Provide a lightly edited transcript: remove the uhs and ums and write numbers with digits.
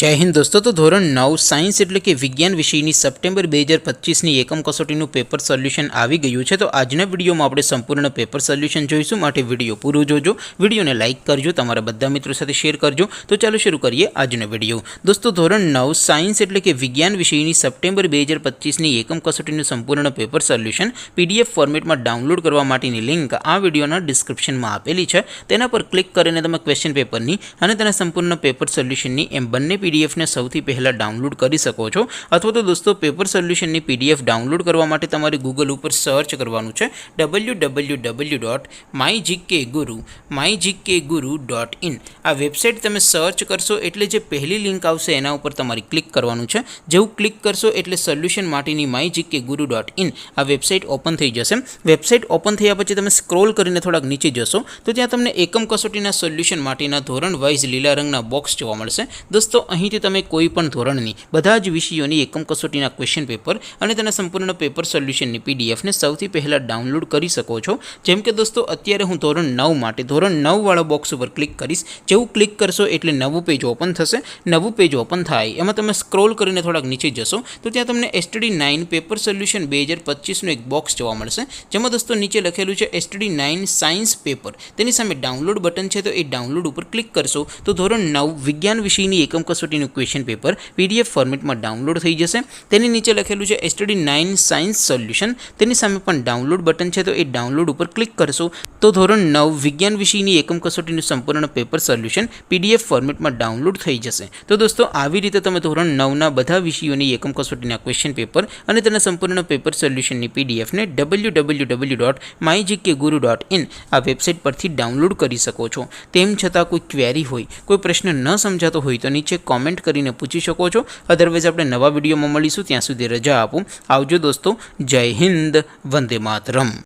જય હિન્દ દોસ્તો। તો ધોરણ 9 સાયન્સ એટલે કે વિજ્ઞાન વિષયની સપ્ટેમ્બર 2025ની એકમ કસોટીનું પેપર સોલ્યુશન આવી ગયું છે। તો આજના વિડીયોમાં આપણે સંપૂર્ણ પેપર સોલ્યુશન જોઈશું, માટે વિડીયો પૂરો જોજો, વિડીયોને લાઇક કરજો, તમારા બધા મિત્રો સાથે શેર કરજો। તો ચાલો શરૂ કરીએ આજનો વિડીયો। દોસ્તો ધોરણ 9 સાયન્સ એટલે કે વિજ્ઞાન વિષયની સપ્ટેમ્બર 2025ની એકમ કસોટીનું સંપૂર્ણ પેપર સોલ્યુશન પીડીએફ ફોર્મેટમાં ડાઉનલોડ કરવા માટેની લિંક આ વિડીયોના ડિસ્ક્રિપ્શનમાં આપેલી છે। તેના પર ક્લિક કરીને તમે ક્વેશ્ચન પેપરની અને તેના સંપૂર્ણ પેપર સોલ્યુશનની એમ બંને પીડીએફને સૌથી પહેલાં ડાઉનલોડ કરી શકો છો। અથવા તો દોસ્તો પેપર સોલ્યુશનની પીડીએફ ડાઉનલોડ કરવા માટે તમારે ગૂગલ ઉપર સર્ચ કરવાનું છે www.mygkguru.in। આ વેબસાઇટ તમે સર્ચ કરશો એટલે જે પહેલી લિંક આવશે એના ઉપર તમારે ક્લિક કરવાનું છે। જેવું ક્લિક કરશો એટલે સોલ્યુશન માટેની mygkguru.in આ વેબસાઇટ ઓપન થઈ જશે। વેબસાઇટ ઓપન થયા પછી તમે સ્ક્રોલ કરીને થોડાક નીચે જશો તો ત્યાં તમને એકમ કસોટીના સોલ્યુશન માટેના ધોરણ વાઇઝ લીલા રંગના બોક્સ જોવા મળશે। દોસ્તો અહીંથી તમે કોઈ પણ ધોરણની બધા જ વિષયોની એકમ કસોટીના ક્વેશ્ચન પેપર અને તેના સંપૂર્ણ પેપર સોલ્યુશનની પીડીએફને સૌથી પહેલાં ડાઉનલોડ કરી શકો છો। જેમ કે દોસ્તો અત્યારે હું ધોરણ 9 માટે ધોરણ 9 વાળા બોક્સ ઉપર ક્લિક કરીશ। જેવું ક્લિક કરશો એટલે નવું પેજ ઓપન થશે। નવું પેજ ઓપન થાય એમાં તમે સ્ક્રોલ કરીને થોડાક નીચે જશો તો ત્યાં તમને STD9 પેપર સોલ્યુશન 2025નું એક બોક્સ જોવા મળશે, જેમાં દોસ્તો નીચે લખેલું છે STD9 સાયન્સ પેપર। તેની સામે ડાઉનલોડ બટન છે, તો એ ડાઉનલોડ ઉપર ક્લિક કરશો તો ધોરણ 9 વિજ્ઞાન વિષયની એકમ કસોટીનું ક્વેશ્ચન પેપર પીડીએફ ફોર્મેટમાં ડાઉનલોડ થઈ જશે। તેની નીચે લખેલું છે STD9 સાયન્સ સોલ્યુશન, તેની સામે પણ ડાઉનલોડ બટન છે, તો એ ડાઉનલોડ ઉપર ક્લિક કરશો તો ધોરણ 9 વિજ્ઞાન વિષયની એકમ કસોટીનું સંપૂર્ણ પેપર સોલ્યુશન પીડીએફ ફોર્મેટમાં ડાઉનલોડ થઈ જશે। તો દોસ્તો આવી રીતે તમે ધોરણ 9ના બધા વિષયોની એકમ કસોટીના ક્વેશ્ચન પેપર અને તેના સંપૂર્ણ પેપર સોલ્યુશનની પીડીએફને www.mygkguru.in આ વેબસાઇટ પરથી ડાઉનલોડ કરી શકો છો। તેમ છતાં કોઈ ક્વેરી હોય, કોઈ પ્રશ્ન ન સમજાતો હોય તો નીચે કોમેન્ટ કરીને પૂછી શકો છો। અધરવાઇઝ આપણે નવા વિડીયોમાં મળીશું, ત્યાં સુધી રજા આપો। આવજો દોસ્તો, જય હિન્દ, વંદે માતરમ।